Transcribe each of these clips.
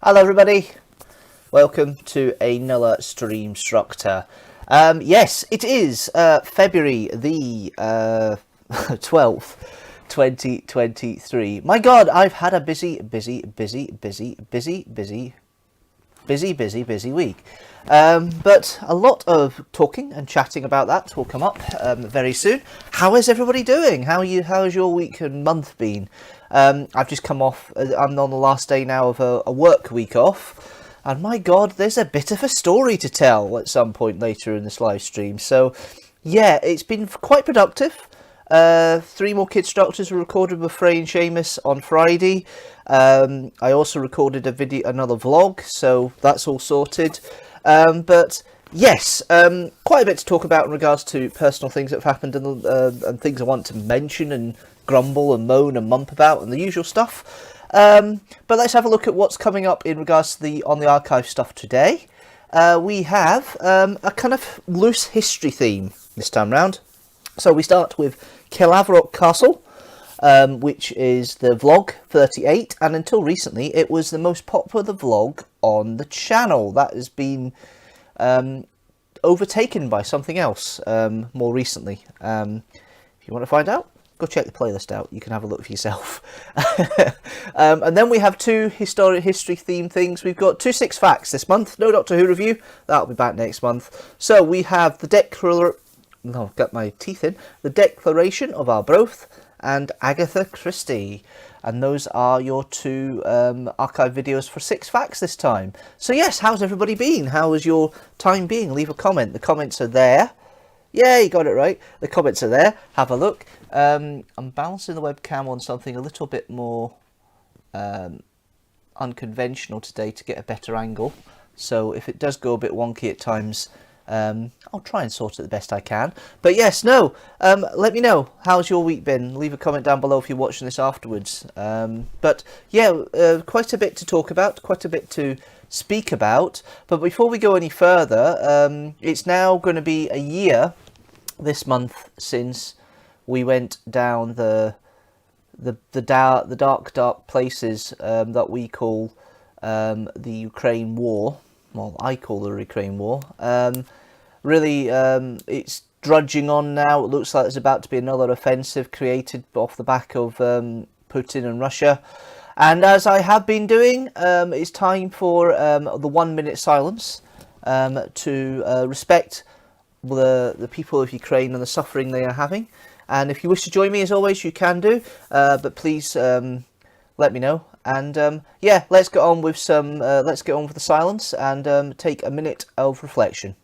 Hello everybody, welcome to another Streamstructor. Yes, it is February the 12th, 2023. My god, I've had a busy week. But a lot of talking and chatting about that will come up very soon. How is everybody doing? How's your week and month been? I've just come off, I'm on the last day now of a work week off, and my god, there's a bit of a story to tell at some point later in this live stream. So yeah, it's been quite productive. 3 more Kidstructors were recorded with Frey and Seamus on Friday. I also recorded another vlog, so that's all sorted. But yes, quite a bit to talk about in regards to personal things that have happened and things I want to mention and grumble and moan and mump about and the usual stuff. But let's have a look at what's coming up in regards to the On the Archive stuff today. We have a kind of loose history theme this time round. So we start with Caerlaverock Castle, which is the vlog 38, and until recently it was the most popular vlog on the channel. That has been overtaken by something else more recently. If you want to find out, go check the playlist out. You can have a look for yourself. And then we have 2 history themed things. We've got 2 6 facts this month. No Doctor Who review. That'll be back next month. So we have the got my teeth in. The Declaration of Arbroath and Agatha Christie. And those are your 2 archive videos for 6 facts this time. So yes, how's everybody been? How has your time been? Leave a comment. The comments are there. Yeah, you got it right. The comments are there. Have a look. I'm balancing the webcam on something a little bit more unconventional today to get a better angle. So if it does go a bit wonky at times, I'll try and sort it the best I can. But yes, no, let me know. How's your week been? Leave a comment down below if you're watching this afterwards. But yeah, quite a bit to talk about, quite a bit to speak about. But before we go any further, it's now going to be a year this month since we went down the dark places that we call the Ukraine War. Well, I call the Urkraine War. Really, it's drudging on now. It looks like there's about to be another offensive created off the back of Putin and Russia. And as I have been doing, it's time for the 1-minute silence to respect the people of Ukraine and the suffering they are having. And if you wish to join me, as always, you can do. But please let me know. And yeah, let's get on with the silence and take a minute of reflection.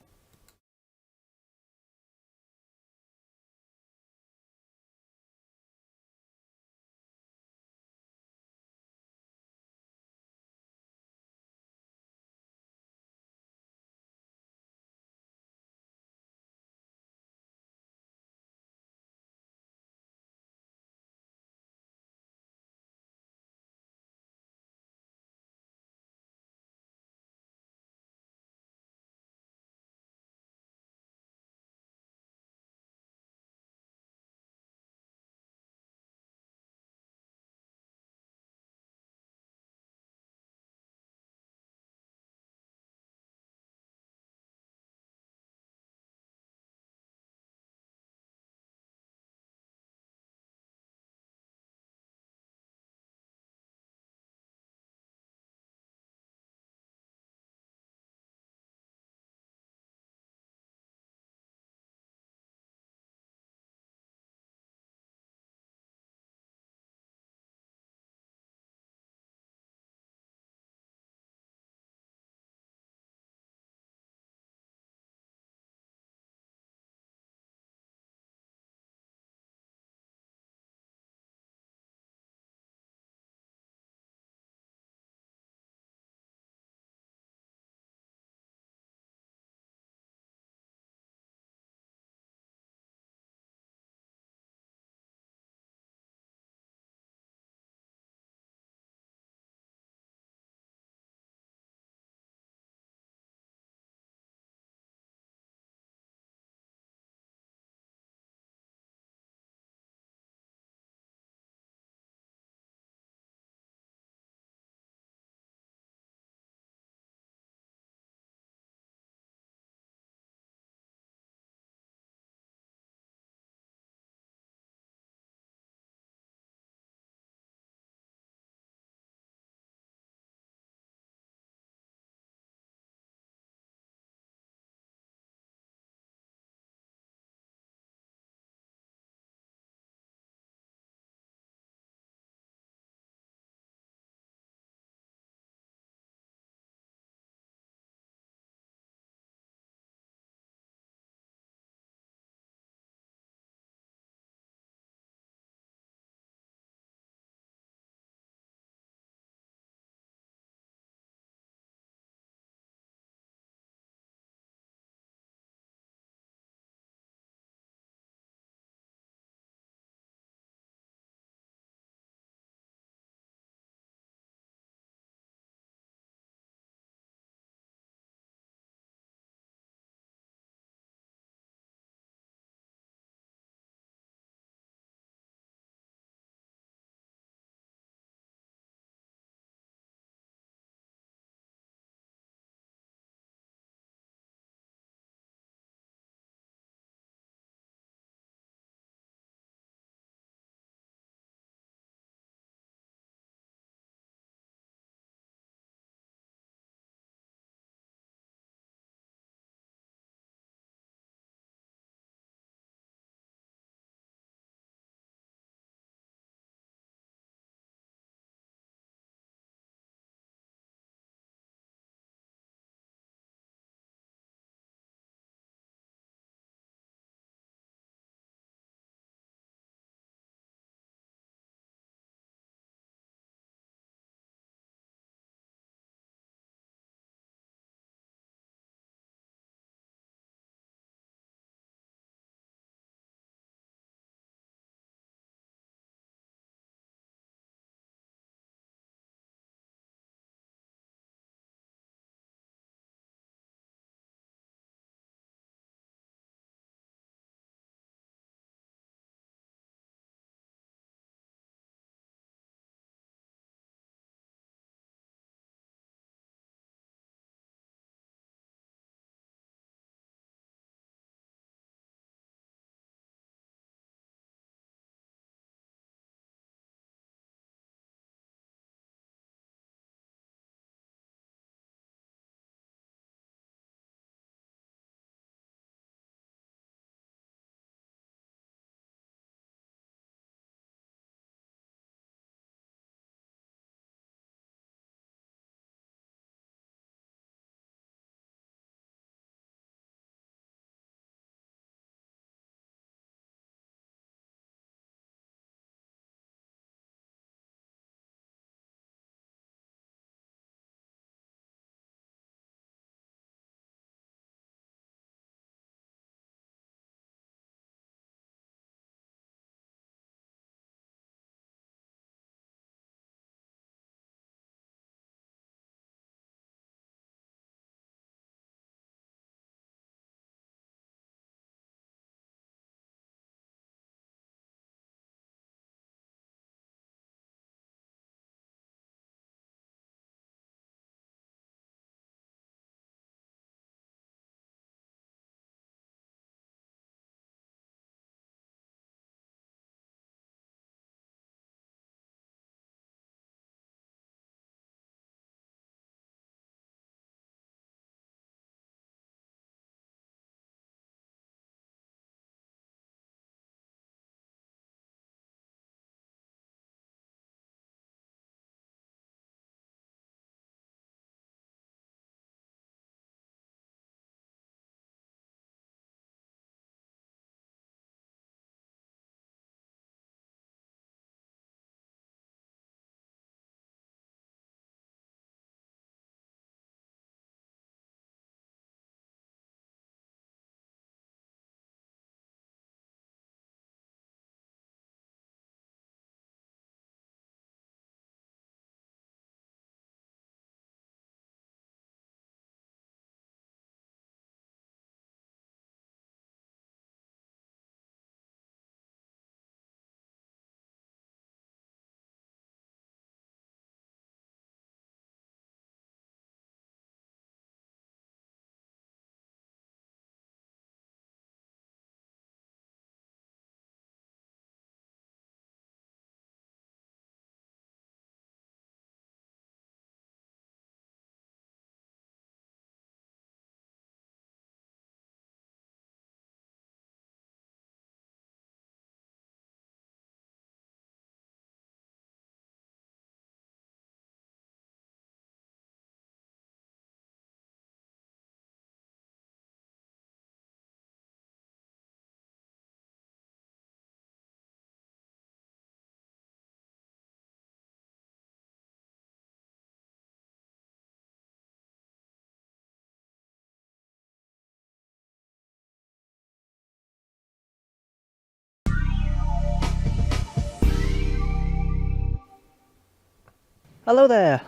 Hello there.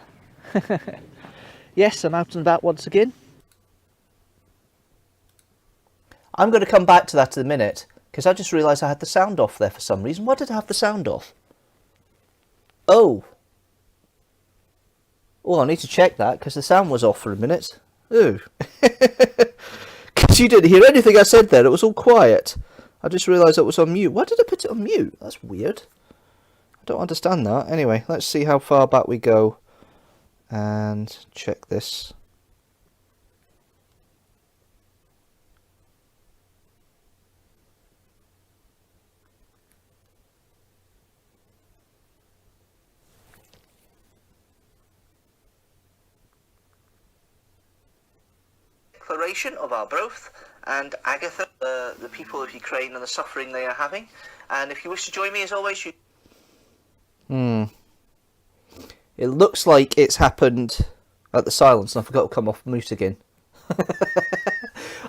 Yes, I'm out and about once again. I'm going to come back to that in a minute, because I just realised I had the sound off there for some reason. Why did I have the sound off? Oh. Oh, I need to check that, because the sound was off for a minute. Ooh. Because you didn't hear anything I said there. It was all quiet. I just realised it was on mute. Why did I put it on mute? That's weird. I don't understand that. Anyway, let's see how far back we go. And check this. Declaration of Arbroath and Agatha, the people of Ukraine and the suffering they are having. And if you wish to join me, as always, you... It looks like it's happened at the silence, and I forgot to come off mute again.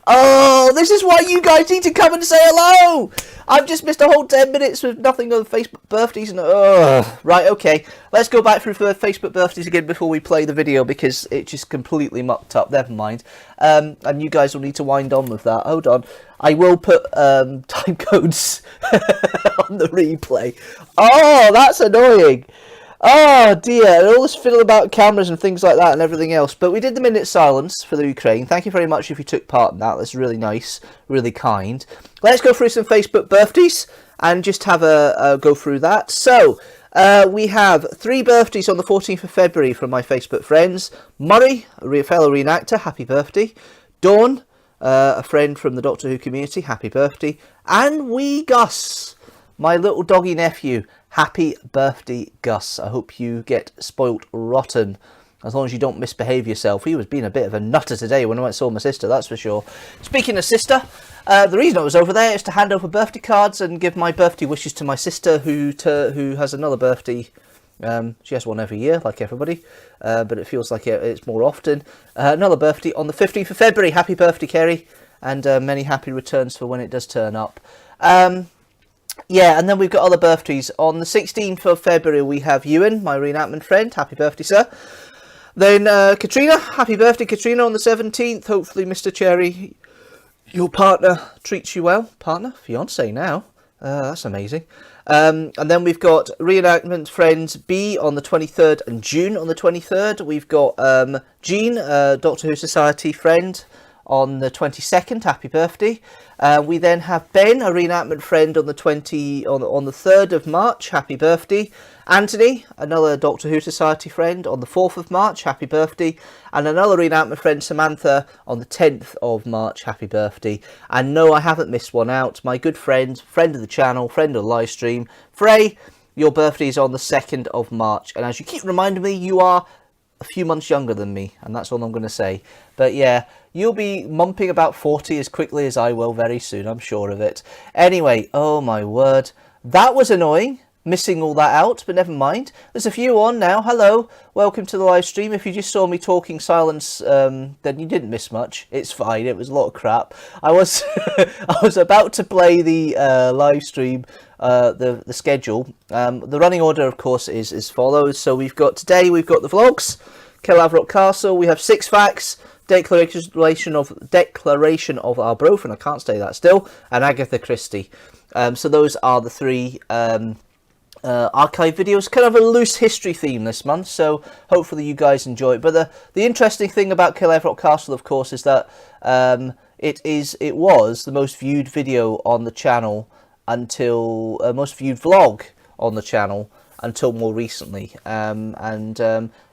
Oh, this is why you guys need to come and say hello! I've just missed a whole 10 minutes with nothing on Facebook birthdays and... Right, okay. Let's go back through Facebook birthdays again before we play the video, because it just completely mucked up. Never mind. And you guys will need to wind on with that. Hold on. I will put time codes on the replay. Oh, that's annoying. Oh dear, and all this fiddle about cameras and things like that and everything else. But we did the minute silence for the Ukraine. Thank you very much if you took part in that. That's really nice, really kind. Let's go through some Facebook birthdays and just have a go through that. So, we have 3 birthdays on the 14th of February from my Facebook friends. Murray, a fellow reenactor, happy birthday. Dawn, a friend from the Doctor Who community, happy birthday. And wee Gus, my little doggy nephew. Happy birthday, Gus. I hope you get spoilt rotten. As long as you don't misbehave yourself. He was being a bit of a nutter today when I went and saw my sister, that's for sure. Speaking of sister, the reason I was over there is to hand over birthday cards and give my birthday wishes to my sister, who has another birthday. She has one every year, like everybody, but it feels like it's more often. Another birthday on the 15th of February. Happy birthday, Kerry, and many happy returns for when it does turn up. Yeah, and then we've got other birthdays. On the 16th of February, we have Ewan, my reenactment friend. Happy birthday, sir. Then Katrina. Happy birthday, Katrina, on the 17th. Hopefully, Mr. Cherry, your partner treats you well. Partner? Fiancé now. That's amazing. And then we've got reenactment friends B on the 23rd and June on the 23rd. We've got Jean, Doctor Who Society friend, on the 22nd. Happy birthday. We then have Ben, a reenactment friend, on the 3rd of March. Happy birthday. Anthony, another Doctor Who Society friend, on the 4th of March. Happy birthday. And another reenactment friend, Samantha, on the 10th of March. Happy birthday. And no, I haven't missed one out. My good friend of the channel, friend of the live stream, Frey, your birthday is on the 2nd of March. And as you keep reminding me, you are a few months younger than me, and that's all I'm going to say. But yeah, you'll be mumping about 40 as quickly as I will very soon, I'm sure of it. Anyway, oh my word, that was annoying, missing all that out, but never mind. There's a few on now. Hello, welcome to the live stream. If you just saw me talking silence, then you didn't miss much. It's fine, it was a lot of crap. I was I was about to play the live stream, the schedule. The running order, of course, is as follows. So today we've got the vlogs, Caerlaverock Castle. We have 6 facts, declaration of Arbroath, and I can't say that still, and Agatha Christie. So those are the 3 archive videos. Kind of a loose history theme this month, so hopefully you guys enjoy it. But the interesting thing about Caerlaverock Castle, of course, is that it was the most viewed video on the channel until most viewed vlog on the channel until more recently,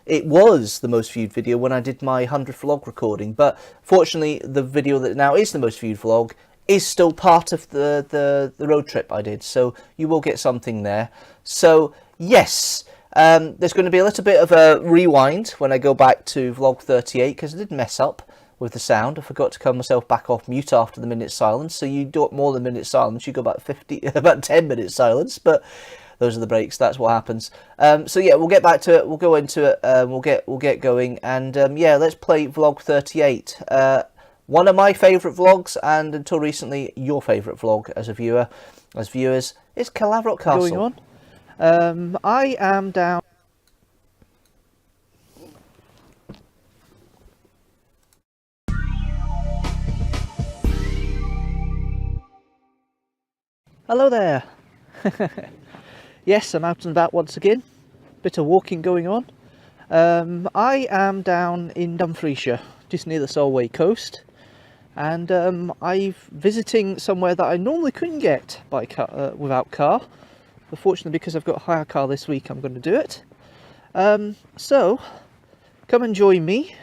it was the most viewed video when I did my 100th vlog recording. But fortunately, the video that now is the most viewed vlog is still part of the road trip I did, so you will get something there. So yes, there's going to be a little bit of a rewind when I go back to vlog 38, because I did mess up with the sound. I forgot to cut myself back off mute after the minute silence, so you do more than minute silence, you go about 10 minutes silence, but those are the breaks, that's what happens. So yeah, we'll get back to it, we'll go into it, we'll get going, and yeah, let's play vlog 38. One of my favourite vlogs, and until recently, your favourite vlog as viewers, is Caerlaverock Castle. Going on. I am down. Hello there. Yes, I'm out and about once again. Bit of walking going on. I am down in Dumfriesshire, just near the Solway coast, and I'm visiting somewhere that I normally couldn't get by car, without car. But fortunately, because I've got a hire car this week, I'm going to do it. So come and join me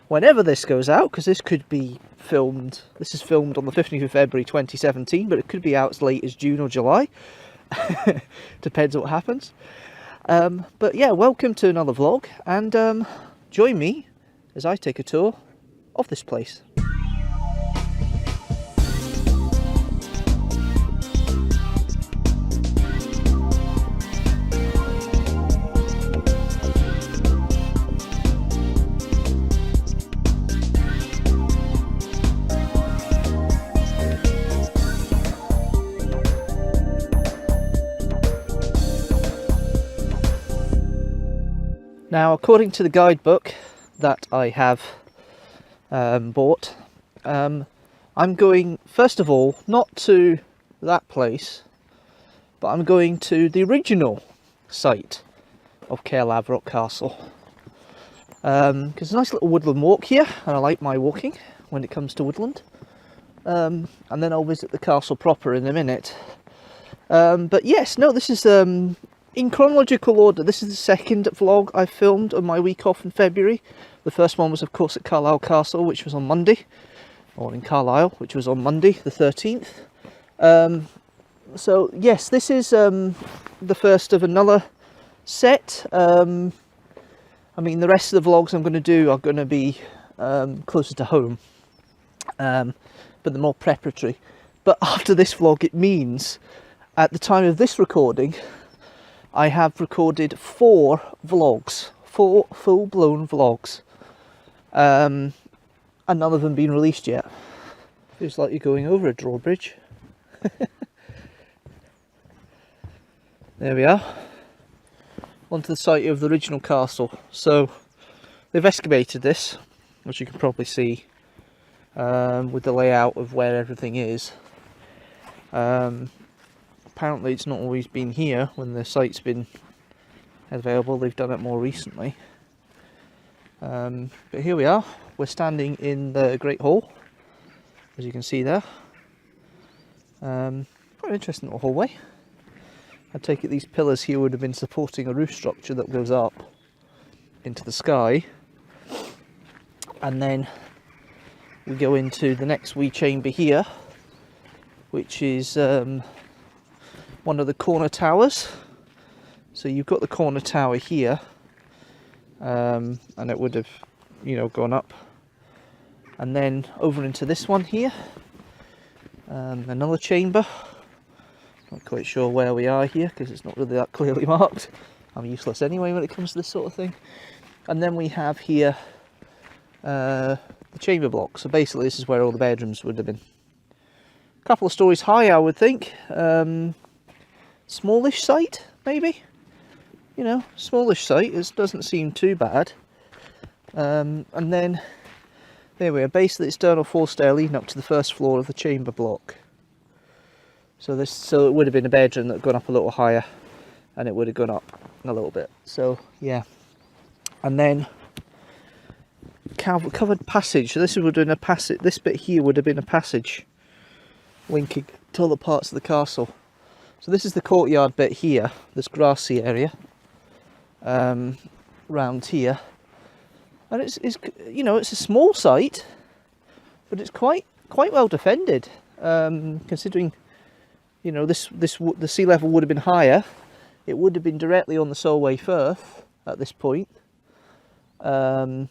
whenever this goes out, because this could be filmed. This is filmed on the 15th of February 2017, but it could be out as late as June or July. Depends what happens. But yeah, welcome to another vlog, and join me as I take a tour of this place. Now, according to the guidebook that I have bought, I'm going, first of all, not to that place, but I'm going to the original site of Caerlaverock Castle. Because it's a nice little woodland walk here, and I like my walking when it comes to woodland. And then I'll visit the castle proper in a minute. But yes, no, this is... in chronological order, this is the second vlog I filmed on my week off in February. The first one was, of course, at Carlisle Castle, which was on Monday, or in Carlisle, which was on Monday, the 13th. So, yes, this is the first of another set. I mean, the rest of the vlogs I'm going to do are going to be closer to home, but they're more preparatory. But after this vlog, it means, at the time of this recording, I have recorded 4 vlogs, 4 full-blown vlogs, and none of them been released yet. Feels like you're going over a drawbridge. There we are, onto the site of the original castle. So they've excavated this, which you can probably see with the layout of where everything is. Apparently it's not always been here when the site's been available. They've done it more recently. But here we are. We're standing in the Great Hall, as you can see there. Quite an interesting little hallway. I take it these pillars here would have been supporting a roof structure that goes up into the sky. And then we go into the next wee chamber here, which is one of the corner towers. So you've got the corner tower here, and it would have, you know, gone up, and then over into this one here, another chamber. Not quite sure where we are here because it's not really that clearly marked. I'm useless anyway when it comes to this sort of thing. And then we have here the chamber block. So basically this is where all the bedrooms would have been. A couple of stories high, I would think. Smallish site, maybe? You know, smallish site. It doesn't seem too bad. And then, there we are, base of the external 4-stair leading up to the first floor of the chamber block. So it would have been a bedroom that had gone up a little higher, and it would have gone up a little bit. So, yeah. And then, covered passage. So this would have been a passage, this bit here would have been a passage linking to other parts of the castle. So this is the courtyard bit here, this grassy area, round here, and it's you know, it's a small site, but it's quite well defended, considering, you know, the sea level would have been higher. It would have been directly on the Solway Firth at this point, going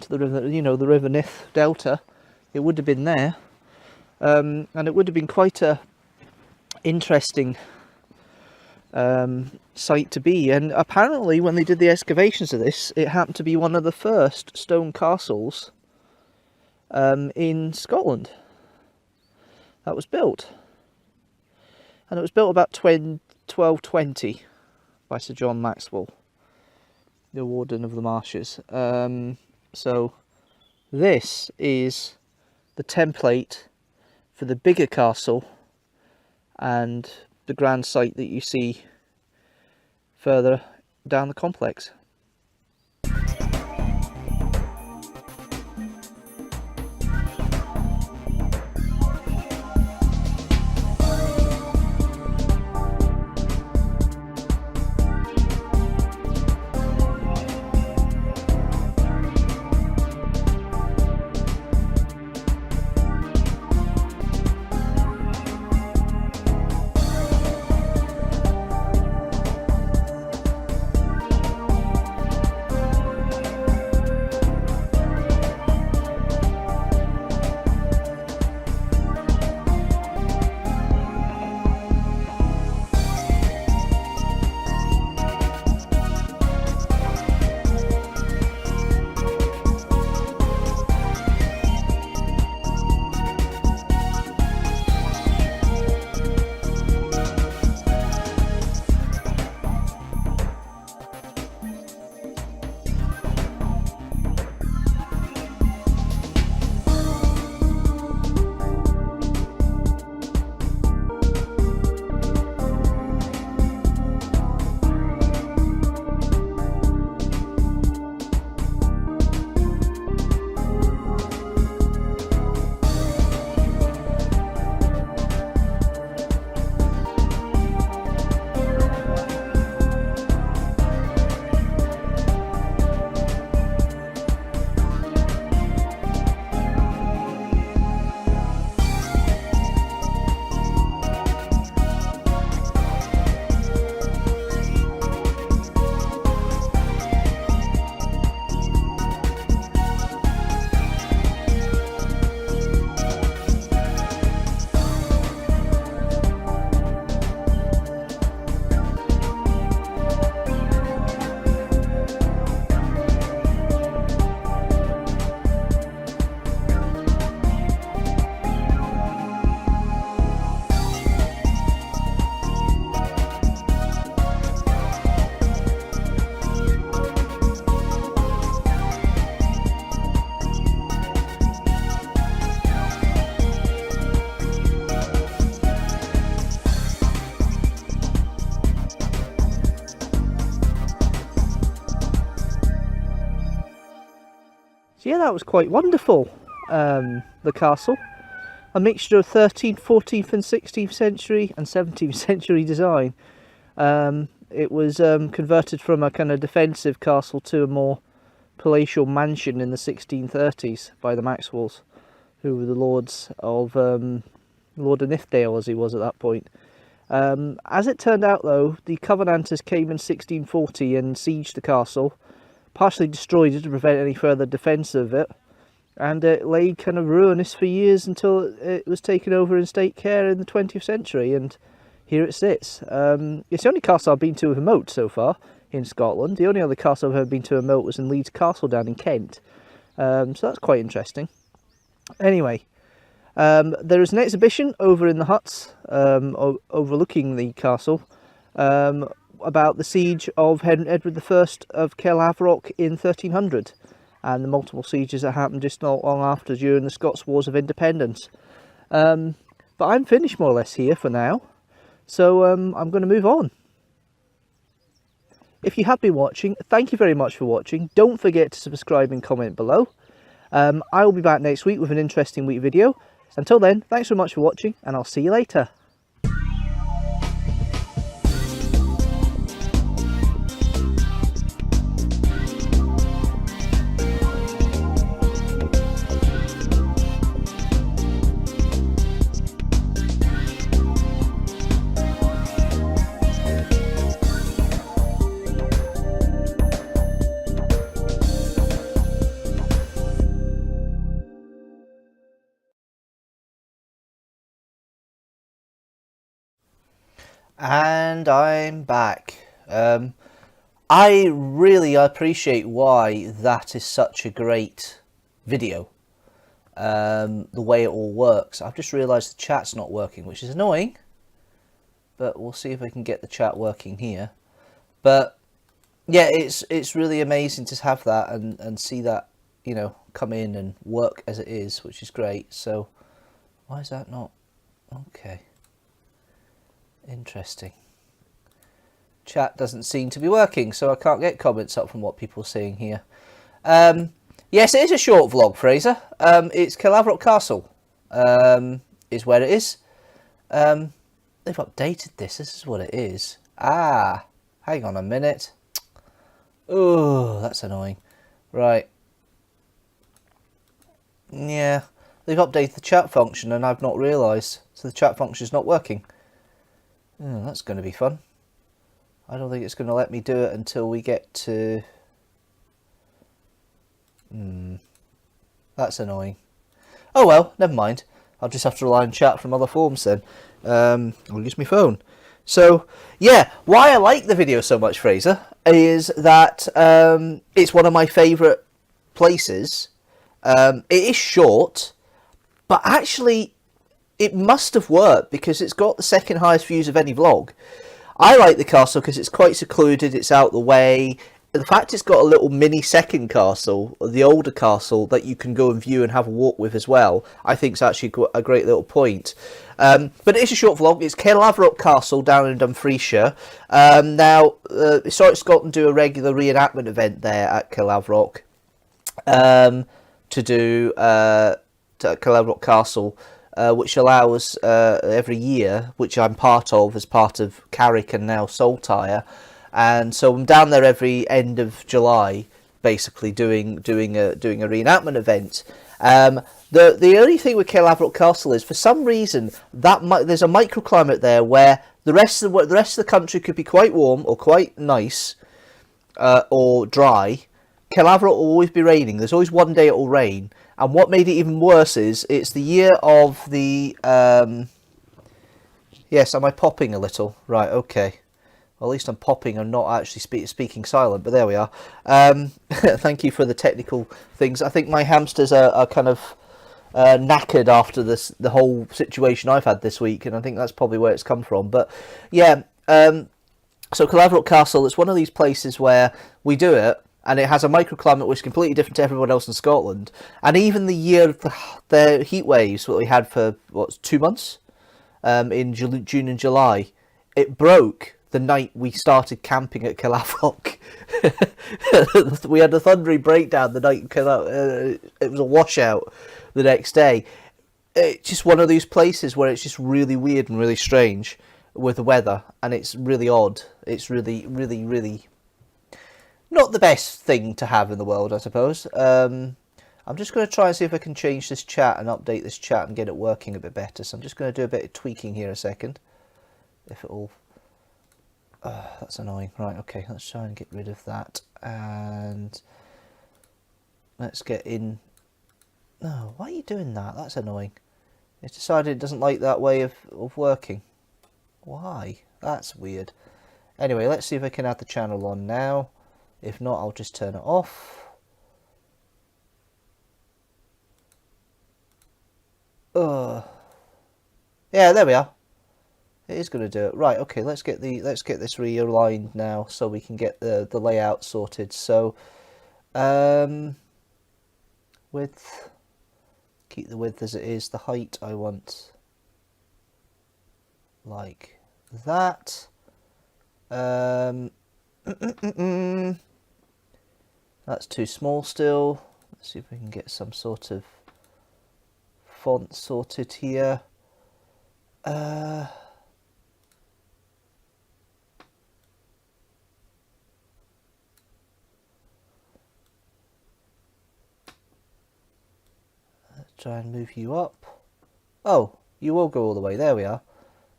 to the river, you know, the River Nith Delta. It would have been there, and it would have been quite a interesting site to be. And apparently when they did the excavations of this, it happened to be one of the first stone castles in Scotland that was built, and it was built about 1220 by Sir John Maxwell, the Warden of the Marshes. So this is the template for the bigger castle and the grand sight that you see further down the complex. So yeah, that was quite wonderful. The castle, a mixture of 13th, 14th and 16th century and 17th century design. It was converted from a kind of defensive castle to a more palatial mansion in the 1630s by the Maxwells, who were the lords of Lord of Nithsdale, as he was at that point. As it turned out though, the Covenanters came in 1640 and sieged the castle, partially destroyed it to prevent any further defence of it, and it lay kind of ruinous for years until it was taken over in state care in the 20th century, and here it sits. It's the only castle I've been to with a moat so far in Scotland. The only other castle I've ever been to with a moat was in Leeds Castle down in Kent, so that's quite interesting. Anyway, there is an exhibition over in the huts overlooking the castle about the siege of Edward I of Caerlaverock in 1300 and the multiple sieges that happened just not long after during the Scots Wars of Independence. But I'm finished more or less here for now, so I'm going to move on. If you have been watching, thank you very much for watching. Don't forget to subscribe and comment below. I will be back next week with an interesting week video. Until then, thanks so much for watching, and I'll see you later. And I'm back. I really appreciate why that is such a great video. The way it all works. I've just realised the chat's not working, which is annoying. But we'll see if I can get the chat working here. But yeah, it's really amazing to have that and see that, you know, come in and work as it is, which is great. So why is that not okay? Interesting. Chat doesn't seem to be working, so I can't get comments up from what people are saying here. Yes, it is a short vlog, Fraser. It's Caerlaverock Castle, is where it is. They've updated this. This is what it is. Ah, hang on a minute. Oh, that's annoying. Right. Yeah, they've updated the chat function and I've not realised. So the chat function is not working. Oh, that's going to be fun. I don't think it's going to let me do it until we get to... That's annoying. Oh well, never mind. I'll just have to rely on chat from other forms then. I'll use my phone. So, yeah, why I like the video so much, Fraser, is that it's one of my favourite places. It is short, but actually it must have worked because it's got the second highest views of any vlog. I like the castle because it's quite secluded, it's out the way. The fact it's got a little mini second castle, the older castle, that you can go and view and have a walk with as well, I think is actually a great little point. But it is a short vlog. It's Caerlaverock Castle down in Dumfriesshire. Now, Historic Scotland do a regular reenactment event there at Caerlaverock to do to Caerlaverock Castle, which allows every year, which I'm part of as part of Carrick and now Saltire. And so I'm down there every end of July, basically doing a reenactment event. The only thing with Caerlaverock Castle is, for some reason, that there's a microclimate there where the rest of the country could be quite warm or quite nice, or dry. Caerlaverock will always be raining. There's always one day it will rain. And what made it even worse is it's the year of the yes. Am I popping a little? Right. Okay. Well, at least I'm popping and not actually speaking silent, but there we are. Thank you for the technical things. I think my hamsters are kind of knackered after the whole situation I've had this week, and I think that's probably where it's come from. But yeah, so Caerlaverock Castle, it's one of these places where we do it, and it has a microclimate which is completely different to everyone else in Scotland. And even the year of the heat waves that we had for, 2 months, in June and July, it broke the night we started camping at Caerlaverock. We had a thundering breakdown the night it was a washout the next day. It's just one of those places where it's just really weird and really strange with the weather, and it's really odd. It's really, really, really not the best thing to have in the world, I suppose. I'm just going to try and see if I can change this chat and update this chat and get it working a bit better. So I'm just going to do a bit of tweaking here a second. If it all... that's annoying. Right, okay, let's try and get rid of that. And let's get in... No, why are you doing that? That's annoying. It's decided it doesn't like that way of working. Why? That's weird. Anyway, let's see if I can add the channel on now. If not, I'll just turn it off. Yeah, there we are. It is going to do it. Right, okay, let's get this realigned now so we can get the layout sorted. So width, keep the width as it is. The height I want like that. That's too small still. Let's see if we can get some sort of font sorted here. Try and move you up. Oh, you will go all the way. There we are.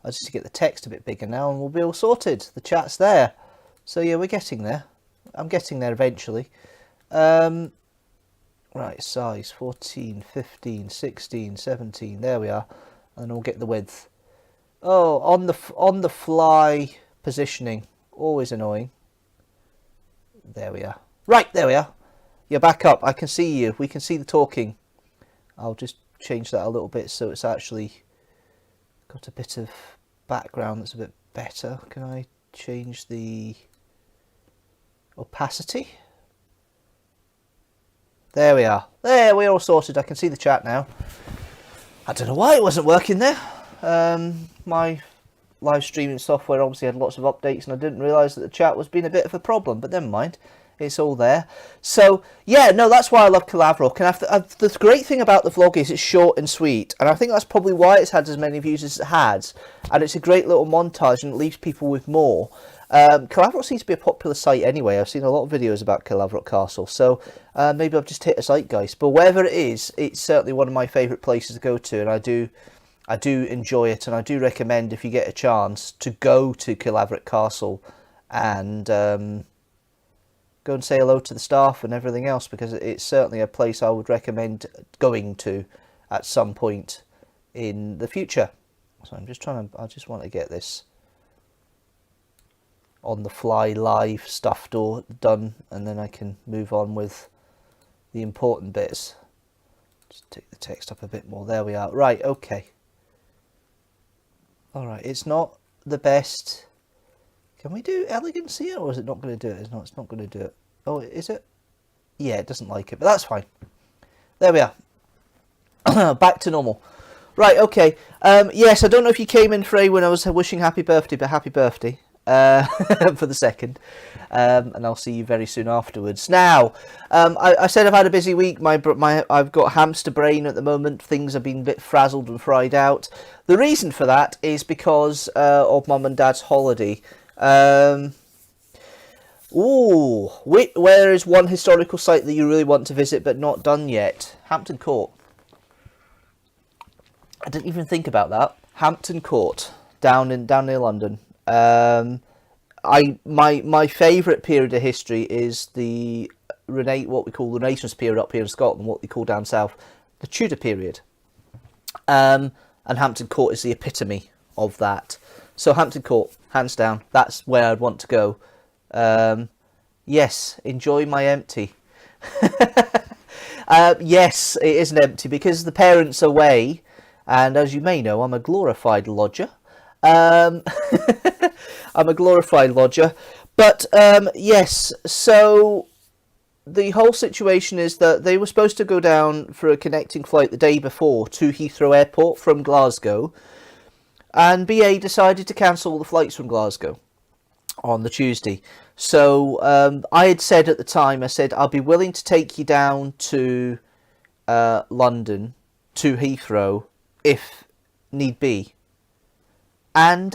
I just need to get the text a bit bigger now and we'll be all sorted. The chat's there. So yeah, we're getting there. I'm getting there eventually. Right, size 14, 15, 16, 17. There we are. And then we'll get the width. Oh, on the fly positioning. Always annoying. There we are. Right, there we are. You're back up. I can see you. We can see the talking. I'll just change that a little bit so it's actually got a bit of background that's a bit better. Can I change the opacity? There we are. There, we're all sorted. I can see the chat now. I don't know why it wasn't working there. My live streaming software obviously had lots of updates, and I didn't realise that the chat was being a bit of a problem, but never mind. It's all there. So, yeah, no, that's why I love Caerlaverock. And the great thing about the vlog is it's short and sweet. And I think that's probably why it's had as many views as it has. And it's a great little montage, and it leaves people with more. Caerlaverock seems to be a popular site anyway. I've seen a lot of videos about Caerlaverock Castle. So, maybe I've just hit a zeitgeist. But wherever it is, it's certainly one of my favourite places to go to. And I do enjoy it. And I do recommend, if you get a chance, to go to Caerlaverock Castle and go and say hello to the staff and everything else, because it's certainly a place I would recommend going to at some point in the future. So I just want to get this on the fly live stuff done, and then I can move on with the important bits. Just take the text up a bit more. There we are. Right, okay. Alright, it's not the best. Can we do elegance here, or is it not going to do it? It's not going to do it. Oh, is it? Yeah, it doesn't like it, but that's fine. There we are. Back to normal. Right, okay. Yes, I don't know if you came in, Frey, when I was wishing happy birthday, but happy birthday for the second. And I'll see you very soon afterwards. Now, I said I've had a busy week. I've got hamster brain at the moment. Things have been a bit frazzled and fried out. The reason for that is because of Mum and Dad's holiday. Where is one historical site that you really want to visit but not done yet? Hampton Court. I didn't even think about that. Hampton Court, down near London. My favourite period of history is the what we call the Renaissance period up here in Scotland, what we call down south the Tudor period. And Hampton Court is the epitome of that. So Hampton Court, hands down, that's where I'd want to go. Yes, enjoy my empty. Yes, it is an empty because the parents are away, and as you may know, I'm a glorified lodger. I'm a glorified lodger, but yes, so the whole situation is that they were supposed to go down for a connecting flight the day before to Heathrow Airport from Glasgow, and BA decided to cancel all the flights from Glasgow on the Tuesday. So I had said at the time, I said, I'll be willing to take you down to London, to Heathrow, if need be. And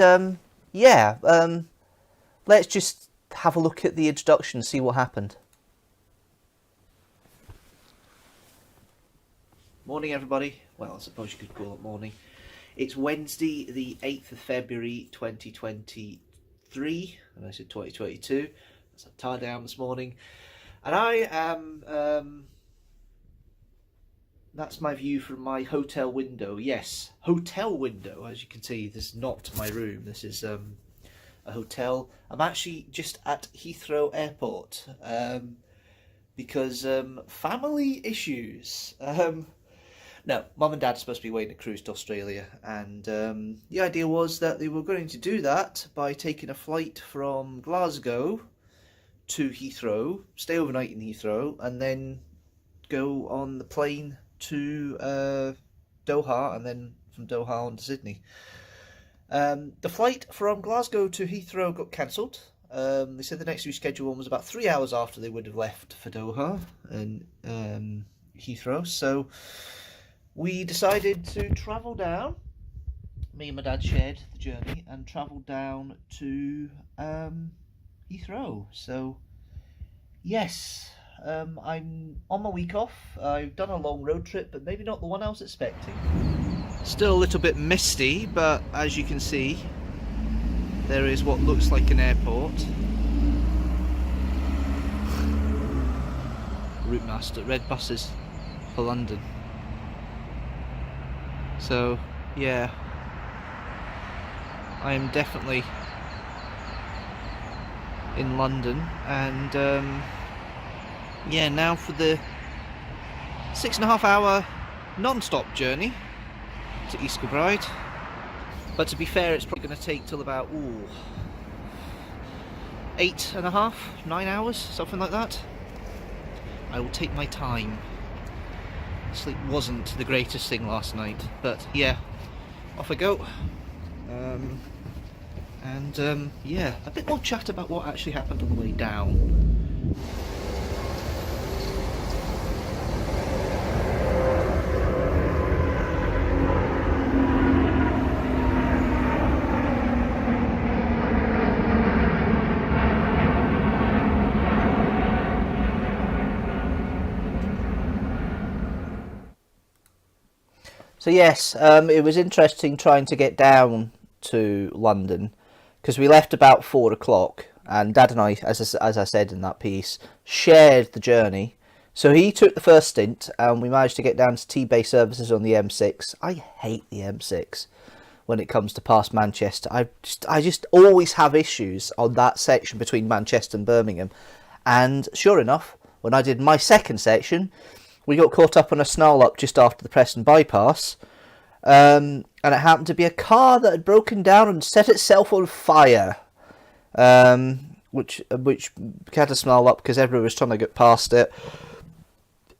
let's just have a look at the introduction and see what happened. Morning, everybody. Well, I suppose you could call it morning. It's Wednesday, the 8th of February, 2023, and I said 2022. So I'm tired down this morning, and I am. That's my view from my hotel window. Yes, hotel window. As you can see, this is not my room. This is a hotel. I'm actually just at Heathrow Airport because family issues. No, Mum and Dad are supposed to be waiting to cruise to Australia, and the idea was that they were going to do that by taking a flight from Glasgow to Heathrow, stay overnight in Heathrow, and then go on the plane to Doha, and then from Doha on to Sydney. The flight from Glasgow to Heathrow got cancelled. They said the next rescheduled one was about 3 hours after they would have left for Doha and Heathrow, so we decided to travel down. Me and my dad shared the journey and travelled down to Heathrow. So yes, I'm on my week off. I've done a long road trip, but maybe not the one I was expecting. Still a little bit misty, but as you can see, there is what looks like an airport. Route Master, red buses for London. So, yeah, I am definitely in London, and yeah, now for the 6.5 hour non-stop journey to East Kilbride. But to be fair, it's probably going to take till about 8.5, 9 hours, something like that. I will take my time. Sleep wasn't the greatest thing last night, but yeah, off I go. And yeah, a bit more chat about what actually happened on the way down. So yes, it was interesting trying to get down to London, because we left about 4 o'clock, and Dad and I, as I said in that piece, shared the journey. So he took the first stint, and we managed to get down to T-Bay services on the M6. I hate the M6 when it comes to past Manchester. I just always have issues on that section between Manchester and Birmingham. And sure enough, when I did my second section, we got caught up on a snarl up just after the Preston bypass, and it happened to be a car that had broken down and set itself on fire, which had a snarl up because everyone was trying to get past it.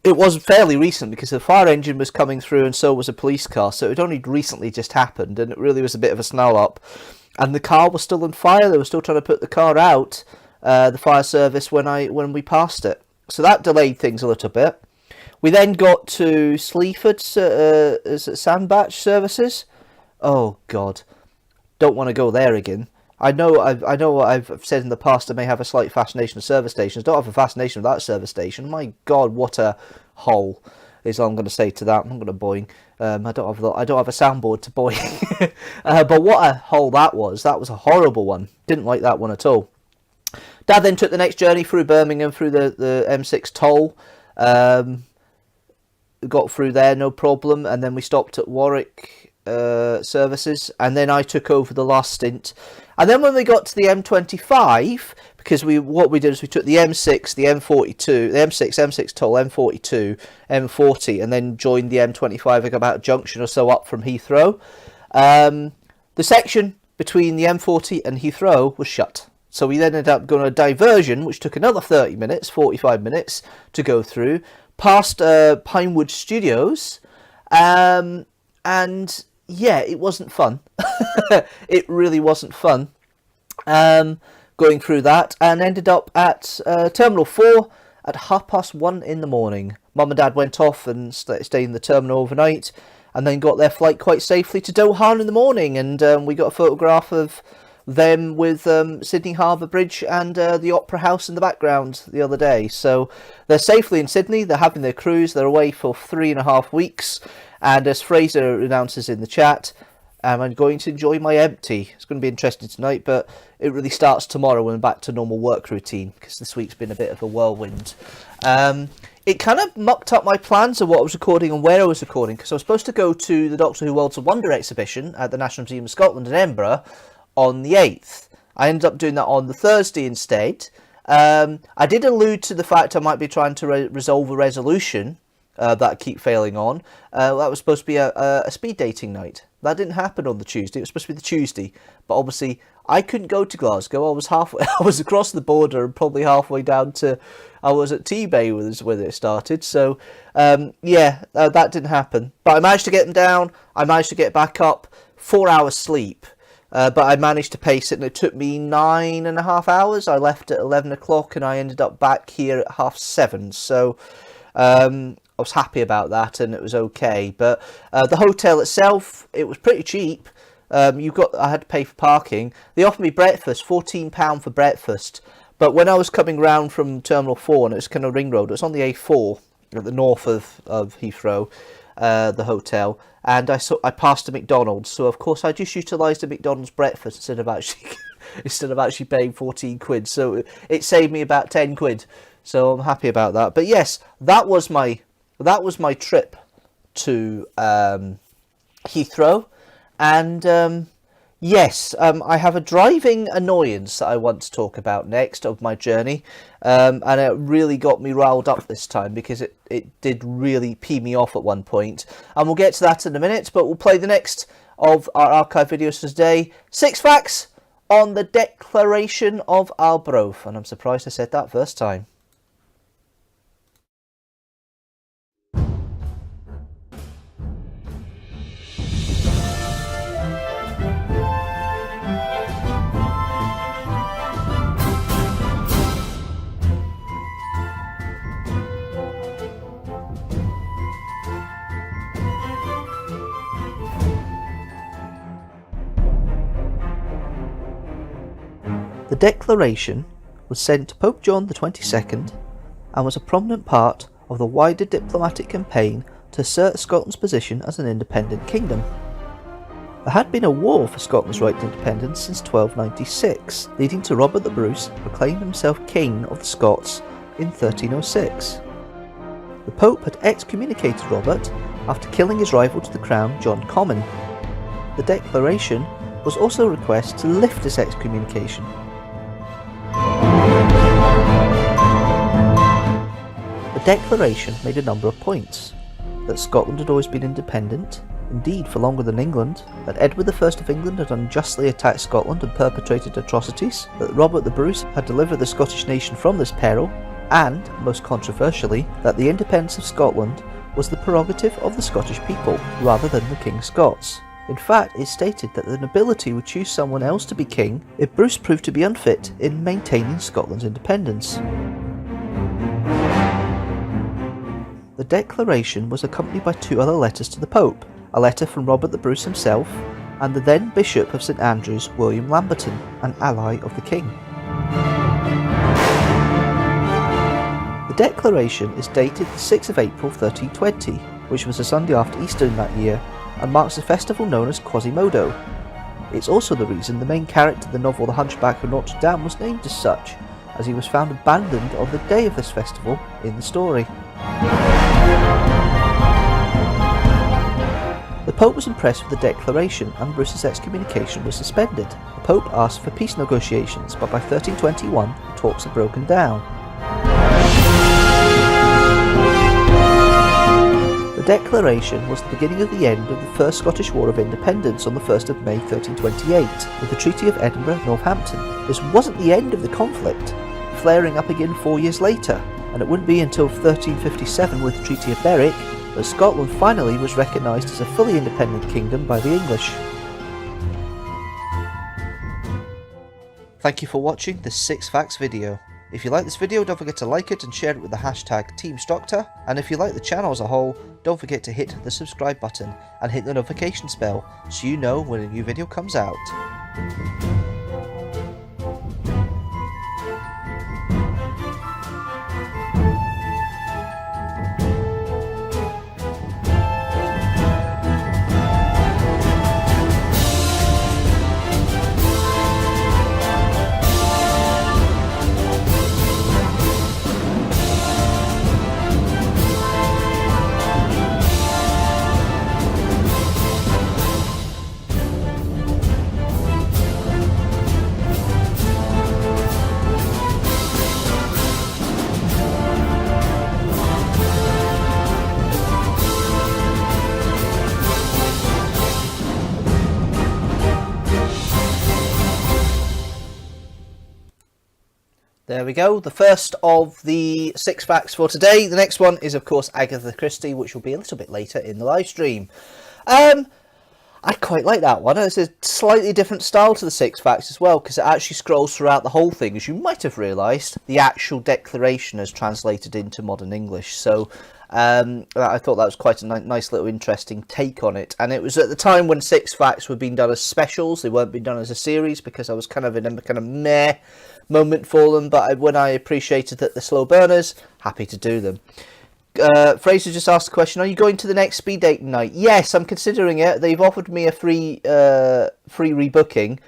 It was fairly recent because the fire engine was coming through and so was a police car, so it only recently just happened, and it really was a bit of a snarl up. And the car was still on fire. They were still trying to put the car out, the fire service, when we passed it. So that delayed things a little bit. We then got to Sleaford, is it Sandbach services? Oh God, don't want to go there again. I know what I've said in the past. I may have a slight fascination with service stations. Don't have a fascination with that service station. My God, what a hole! Is all I'm going to say to that. I'm not going to boing. I don't have a soundboard to boing. But what a hole that was! That was a horrible one. Didn't like that one at all. Dad then took the next journey through Birmingham through the M6 toll. Got through there, no problem, and then we stopped at Warwick services, and then I took over the last stint. And then when we got to the M25, because what we did is we took the M6, the M42, the M6 toll, M42, M40, and then joined the M25 about a junction or so up from Heathrow. The section between the M40 and Heathrow was shut. So we then ended up going on a diversion, which took another 30 minutes, 45 minutes to go through, past Pinewood Studios, and yeah, it wasn't fun. It really wasn't fun going through that, and ended up at Terminal 4 at 1:30 in the morning. Mum and Dad went off and stayed in the terminal overnight, and then got their flight quite safely to Doha in the morning, and we got a photograph of them with Sydney Harbour Bridge and the Opera House in the background the other day. So they're safely in Sydney, they're having their cruise, they're away for 3.5 weeks, and as Fraser announces in the chat, I'm going to enjoy my empty. It's going to be interesting tonight, but it really starts tomorrow when I'm back to normal work routine, because this week's been a bit of a whirlwind. It kind of mucked up my plans of what I was recording and where I was recording, because I was supposed to go to the Doctor Who Worlds of Wonder exhibition at the National Museum of Scotland in Edinburgh on the 8th. I ended up doing that on the Thursday instead. I did allude to the fact I might be trying to resolve a resolution that I keep failing on. That was supposed to be a speed dating night. That didn't happen on the Tuesday. It was supposed to be the Tuesday, but obviously I couldn't go to Glasgow. I was halfway. I was across the border and probably halfway down to. I was at T-Bay when it started. So yeah, that didn't happen. But I managed to get them down. I managed to get back up. 4 hours sleep. But I managed to pace it, and it took me 9.5 hours. I left at 11 o'clock, and I ended up back here at 7:30. So I was happy about that, and it was okay. But the hotel itself, it was pretty cheap. I had to pay for parking. They offered me breakfast, £14 for breakfast. But when I was coming round from Terminal 4, and it's kind of Ring Road, it was on the A4 at the north of Heathrow, the hotel. And I passed a McDonald's, so of course I just utilised a McDonald's breakfast instead of actually paying 14 quid. So it saved me about 10 quid. So I'm happy about that. But yes, that was my trip to Heathrow, and yes, I have a driving annoyance that I want to talk about next of my journey, and it really got me riled up this time because it did really pee me off at one point, and we'll get to that in a minute, but we'll play the next of our archive videos for today. 6 facts on the Declaration of Arbroath, and I'm surprised I said that first time. declaration was sent to Pope John XXII and was a prominent part of the wider diplomatic campaign to assert Scotland's position as an independent kingdom. There had been a war for Scotland's right to independence since 1296, leading to Robert the Bruce proclaiming himself King of the Scots in 1306. The Pope had excommunicated Robert after killing his rival to the crown, John Comyn. The declaration was also a request to lift this excommunication. The declaration made a number of points: that Scotland had always been independent, indeed for longer than England, that Edward I of England had unjustly attacked Scotland and perpetrated atrocities, that Robert the Bruce had delivered the Scottish nation from this peril, and, most controversially, that the independence of Scotland was the prerogative of the Scottish people, rather than the King of Scots. In fact, it stated that the nobility would choose someone else to be king if Bruce proved to be unfit in maintaining Scotland's independence. The declaration was accompanied by 2 other letters to the Pope, a letter from Robert the Bruce himself, and the then Bishop of St Andrews, William Lamberton, an ally of the King. The declaration is dated the 6th of April 1320, which was the Sunday after Easter in that year, and marks a festival known as Quasimodo. It's also the reason the main character of the novel The Hunchback of Notre Dame was named as such, as he was found abandoned on the day of this festival in the story. The Pope was impressed with the declaration and Bruce's excommunication was suspended. The Pope asked for peace negotiations, but by 1321 talks had broken down. The declaration was the beginning of the end of the First Scottish War of Independence on the 1st of May 1328, with the Treaty of Edinburgh-Northampton. This wasn't the end of the conflict, flaring up again 4 years later, and it wouldn't be until 1357 with the Treaty of Berwick that Scotland finally was recognised as a fully independent kingdom by the English. Thank you for watching this 6 Facts video. If you like this video, don't forget to like it and share it with the hashtag teamstructor, and if you like the channel as a whole, don't forget to hit the subscribe button and hit the notification bell so you know when a new video comes out. There we go, the first of the 6 facts for today. The next one is, of course, Agatha Christie, which will be a little bit later in the live stream. I quite like that one. It's a slightly different style to the 6 facts as well, because it actually scrolls throughout the whole thing. As you might have realised, the actual declaration is translated into modern English. So I thought that was quite a nice little interesting take on it. And it was at the time when 6 facts were being done as specials. They weren't being done as a series, because I was kind of in a kind of meh moment for them, but when I appreciated that the slow burners, happy to do them. Fraser just asked the question, are you going to the next speed date night? Yes, I'm considering it. They've offered me a free rebooking,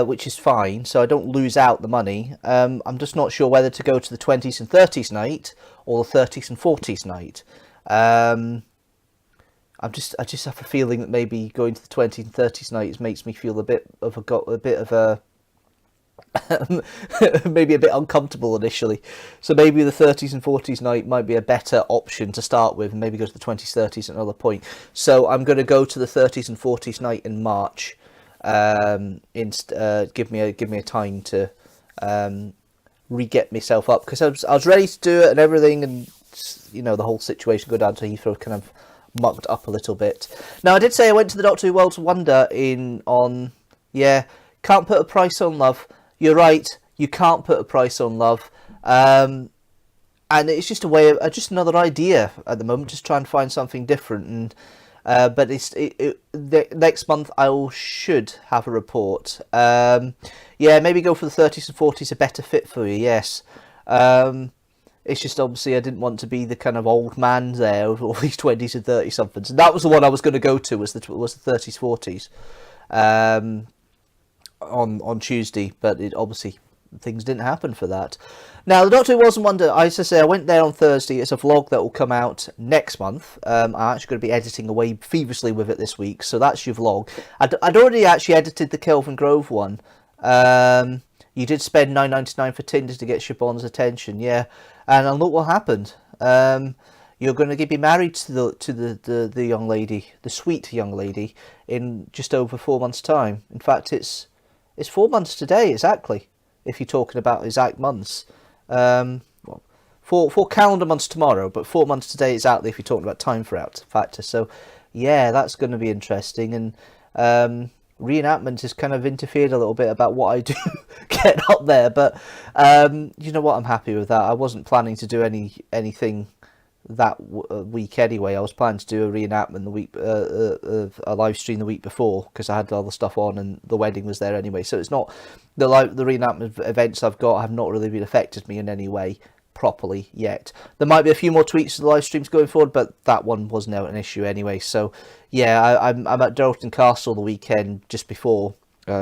which is fine, so I don't lose out the money. I'm just not sure whether to go to the 20s and 30s night or the 30s and 40s night. I just have a feeling that maybe going to the 20s and 30s night makes me feel a bit of a maybe a bit uncomfortable initially, so maybe the 30s and 40s night might be a better option to start with, and maybe go to the 20s 30s at another point. So I'm going to go to the 30s and 40s night in March. Give me a time to re-get myself up, because I was ready to do it and everything, and you know, the whole situation go down to Heathrow kind of mucked up a little bit. Now, I did say I went to the Doctor Who World's Wonder can't put a price on love. You're right, you can't put a price on love. And it's just a way of, just another idea at the moment, just trying to find something different. But next month I should have a report. Yeah, maybe go for the 30s and 40s, a better fit for you. Yes. It's just obviously I didn't want to be the kind of old man there with all these 20s and 30 somethings. And that was the one I was going to go to, was the 30s 40s on Tuesday, but it obviously things didn't happen for that. Now, the Doctor Who Wasn't Wonder, as I say, I went there on Thursday. It's a vlog that will come out next month. I'm actually going to be editing away feverishly with it this week, so that's your vlog. I'd already actually edited the Kelvin Grove one. You did spend $9.99 for Tinder to get Siobhan's attention, yeah. And look what happened. You're going to be married to the young lady, the sweet young lady, in just over 4 months' time. In fact, it's 4 months today, exactly, if you're talking about exact months. Well, four calendar months tomorrow, but 4 months today exactly if you're talking about time factor. So, yeah, that's going to be interesting. And reenactment has kind of interfered a little bit about what I do get up there. But you know what? I'm happy with that. I wasn't planning to do anything that week anyway. I was planning to do a reenactment the week, a live stream the week before, because I had all the stuff on and the wedding was there anyway. So it's not the reenactment events I've got have not really been affected me in any way properly yet. There might be a few more tweets to the live streams going forward, but that one wasn't an issue anyway. So yeah, I'm at Urkraine Castle the weekend just before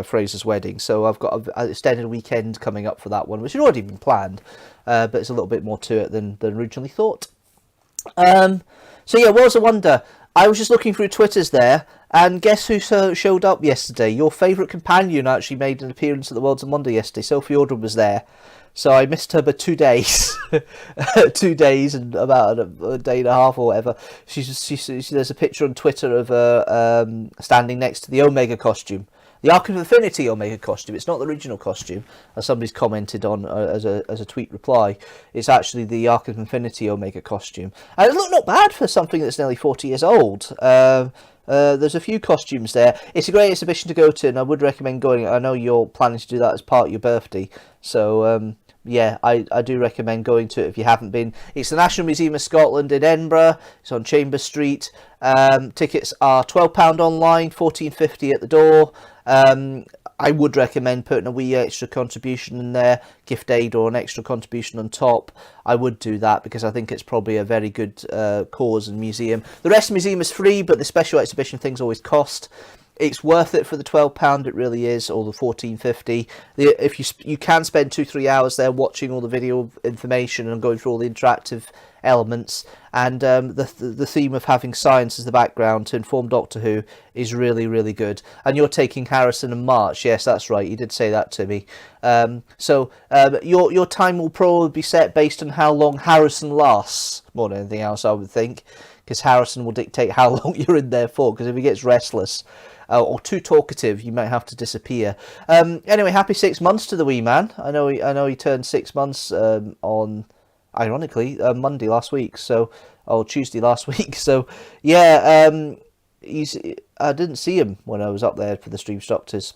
Fraser's wedding, so I've got an extended weekend coming up for that one, which had already been planned, but it's a little bit more to it than originally thought. So yeah, Was a Wonder. I was just looking through Twitters there, and guess who showed up yesterday? Your favourite companion actually made an appearance at the Worlds of Wonder yesterday. Sophie Audra was there, so I missed her by 2 days, 2 days and about a day and a half or whatever. There's a picture on Twitter of her standing next to the Omega costume. The Ark of Infinity Omega costume. It's not the original costume, as somebody's commented on as a tweet reply. It's actually the Ark of Infinity Omega costume. And it looked not bad for something that's nearly 40 years old. There's a few costumes there. It's a great exhibition to go to, and I would recommend going. I know you're planning to do that as part of your birthday, so yeah, I do recommend going to it if you haven't been. It's the National Museum of Scotland in Edinburgh. It's on Chambers Street. Tickets are £12 online, $14.50 at the door. I would recommend putting a wee extra contribution in there, gift aid or an extra contribution on top. I would do that because I think it's probably a very good cause and museum. The rest of the museum is free, but the special exhibition things always cost. It's worth it for the £12, it really is, or the $14.50. If you can spend 2-3 hours there watching all the video information and going through all the interactive elements, and the theme of having science as the background to inform Doctor Who is really, really good. And you're taking Harrison and March, yes, that's right, you did say that to me. So your time will probably be set based on how long Harrison lasts, more than anything else, I would think, because Harrison will dictate how long you're in there for, because if he gets restless or too talkative, you might have to disappear. Anyway, happy 6 months to the wee man. I know he turned 6 months on, ironically, Monday last week, Tuesday last week. So yeah, I didn't see him when I was up there for the Streamstructors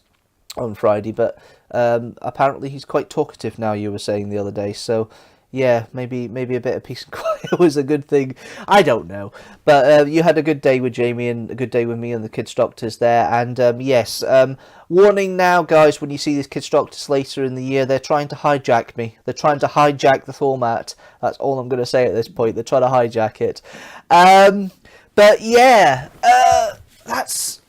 on Friday, but apparently he's quite talkative now, you were saying the other day. So yeah, maybe a bit of peace and quiet was a good thing. I don't know. But you had a good day with Jamie and a good day with me and the Kids Doctors there. And yes, warning now, guys, when you see these Kids Doctors later in the year, they're trying to hijack me. They're trying to hijack the format. That's all I'm going to say at this point. They're trying to hijack it. But yeah, that's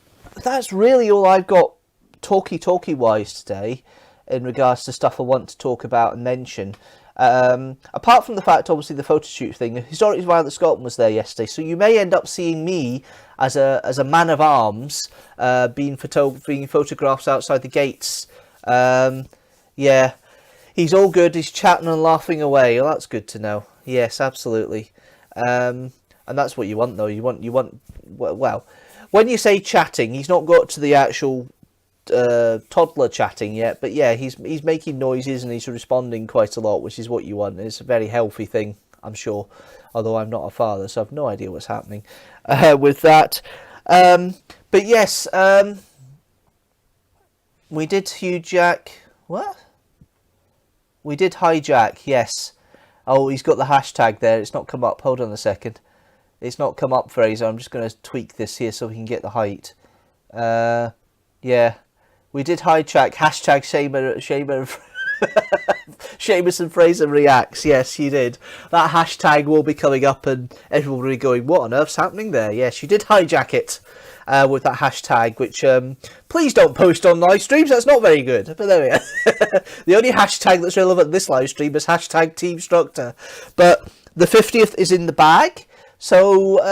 really all I've got talky-wise today in regards to stuff I want to talk about and mention. Apart from the fact, obviously, the photo shoot thing, Historic Violent Scotland was there yesterday, so you may end up seeing me as a man of arms being photographs outside the gates. Yeah, he's all good. He's chatting and laughing away. Well, that's good to know. Yes, absolutely. And that's what you want, though. You want. Well, when you say chatting, he's not got to the actual toddler chatting yet, but yeah, he's making noises and he's responding quite a lot, which is what you want. It's a very healthy thing, I'm sure, although I'm not a father, so I've no idea what's happening with that. But yes, we did we did hijack, yes. Oh, he's got the hashtag there. It's not come up. Hold on a second. It's not come up, Fraser. I'm just going to tweak this here so we can get the height. Yeah, we did hijack. Hashtag Seamus and Fraser reacts. Yes, you did. That hashtag will be coming up and everyone will be going, what on earth's happening there? Yes, you did hijack it with that hashtag, which please don't post on live streams. That's not very good. But there we are. The only hashtag that's relevant in this live stream is hashtag teamstructor. But the 50th is in the bag. So,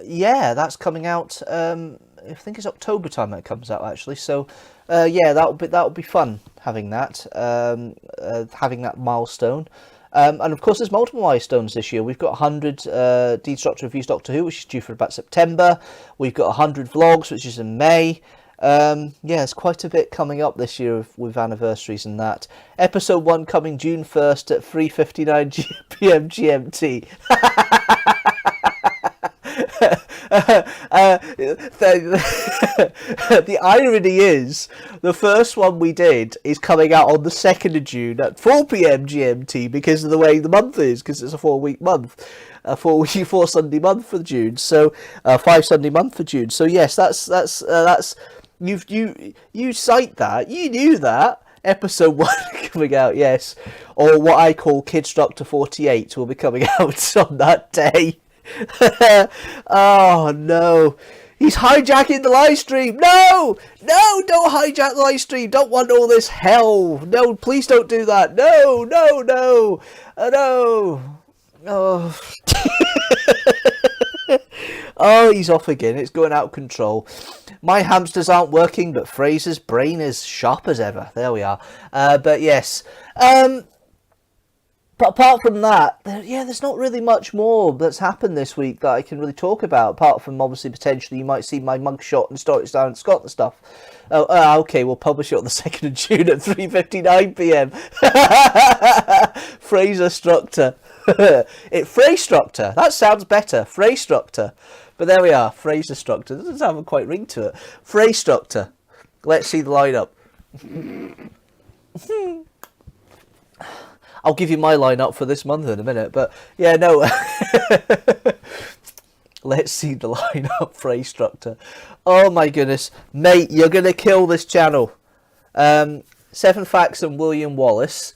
yeah, that's coming out. I think it's October time that it comes out, actually. So, yeah, that'll be fun having that milestone. And of course, there's multiple milestones this year. We've got 100 Deanstructor Reviews Doctor Who, which is due for about September. We've got 100 vlogs, which is in May. Yeah, there's quite a bit coming up this year with anniversaries and that. Episode 1 coming June 1st at 3:59 p.m. GMT. The irony is, the first one we did is coming out on the 2nd of June at 4 p.m. GMT because of the way the month is, because it's a 4-week month, a 4 Sunday month for June, so 5 Sunday month for June. So yes, that's you cite that, you knew that. Episode 1 coming out, yes, or what I call Kidstructor 48 will be coming out on that day. Oh no, he's hijacking the live stream. No, don't hijack the live stream. Don't want all this hell. No, please don't do that. No. Oh. Oh, he's off again. It's going out of control. My hamsters aren't working, but Fraser's brain is sharp as ever. There we are. But yes. But apart from that, there's not really much more that's happened this week that I can really talk about, apart from obviously potentially you might see my mugshot and Storage Down in Scott and stuff. Oh, okay, we'll publish it on the 2nd of June at 3:59 p.m. Fraser-structor. Freystructor. That sounds better. Freystructor. But there we are. Fraser-structor. Doesn't have a quite ring to it. Freystructor. Let's see the lineup. I'll give you my lineup for this month in a minute, but yeah, no. Let's see the lineup, Freystructor. Oh my goodness, mate, you're gonna kill this channel. 7 Facts and William Wallace.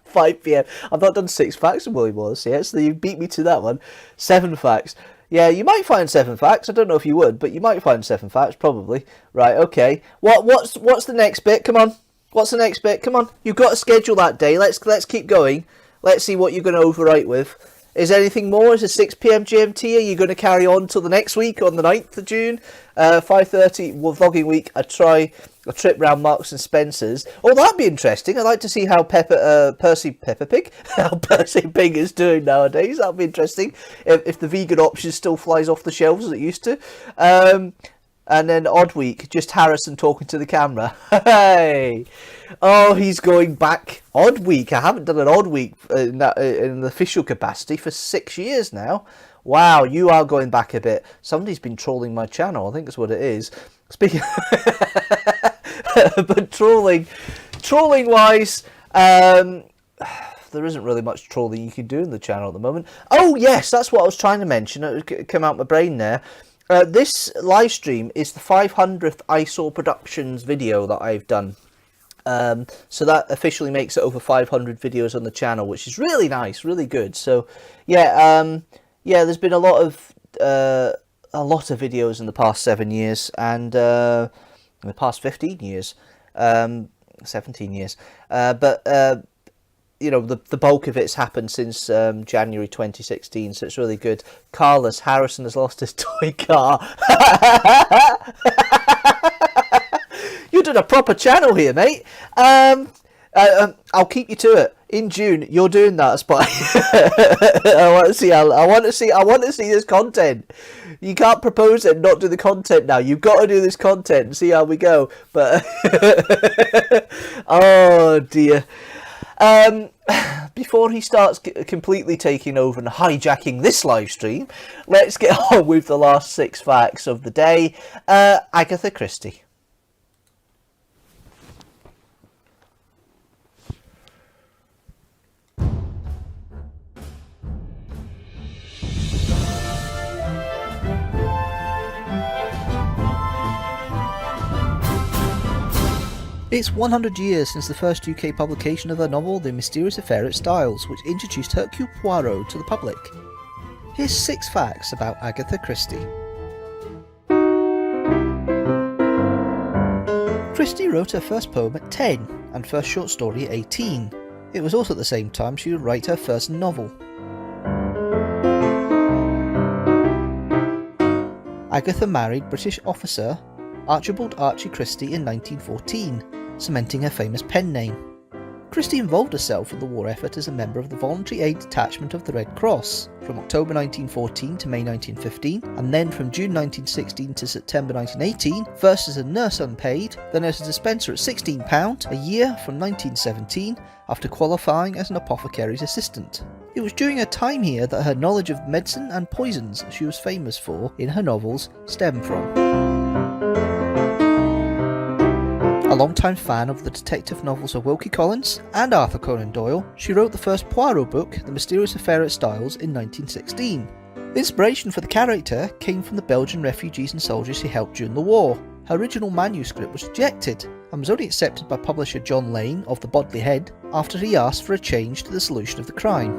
5 p.m. I've not done 6 Facts and William Wallace yet, so you beat me to that one. 7 Facts. Yeah, you might find 7 Facts. I don't know if you would, but you might find 7 Facts, probably. Right, okay. What's the next bit? Come on. What's the next bit? Come on. You've got to schedule that day. Let's keep going. Let's see what you're going to overwrite with. Is there anything more? Is it 6 p.m. GMT? Are you going to carry on till the next week on the 9th of June? 5:30, vlogging week. I try a trip round Marks and Spencer's. Oh, that'd be interesting. I'd like to see how Percy Pig is doing nowadays. That'd be interesting. If the vegan option still flies off the shelves as it used to. And then Odd Week, just Harrison talking to the camera. Hey! Oh, he's going back. Odd Week. I haven't done an Odd Week in the official capacity for 6 years now. Wow, you are going back a bit. Somebody's been trolling my channel. I think that's what it is. Speaking, but trolling wise, there isn't really much trolling you can do in the channel at the moment. Oh yes, that's what I was trying to mention. It came out my brain there. This live stream is the 500th Eyesore Productions video that I've done. So that officially makes it over 500 videos on the channel, which is really nice, really good. So yeah, there's been a lot of videos in the past 7 years and in the past 15 years, 17 years. But you know, the bulk of it's happened since January 2016, so it's really good. Carlos Harrison has lost his toy car. You did a proper channel here, mate. I'll keep you to it. In June, you're doing that spot. I want to see this content. You can't propose it and not do the content now. You've got to do this content and see how we go. But oh dear. Before he starts completely taking over and hijacking this live stream, let's get on with the last 6 facts of the day. Agatha Christie. It's 100 years since the first UK publication of her novel The Mysterious Affair at Styles, which introduced Hercule Poirot to the public. Here's 6 facts about Agatha Christie. Christie wrote her first poem at 10 and first short story at 18. It was also at the same time she would write her first novel. Agatha married British officer Archibald Archie Christie in 1914, cementing her famous pen name. Christie involved herself in the war effort as a member of the Voluntary Aid Detachment of the Red Cross from October 1914 to May 1915, and then from June 1916 to September 1918, first as a nurse unpaid, then as a dispenser at £16 a year from 1917, after qualifying as an apothecary's assistant. It was during her time here that her knowledge of medicine and poisons she was famous for in her novels stemmed from. A long-time fan of the detective novels of Wilkie Collins and Arthur Conan Doyle, she wrote the first Poirot book, The Mysterious Affair at Styles, in 1916. The inspiration for the character came from the Belgian refugees and soldiers she helped during the war. Her original manuscript was rejected and was only accepted by publisher John Lane of the Bodley Head after he asked for a change to the solution of the crime.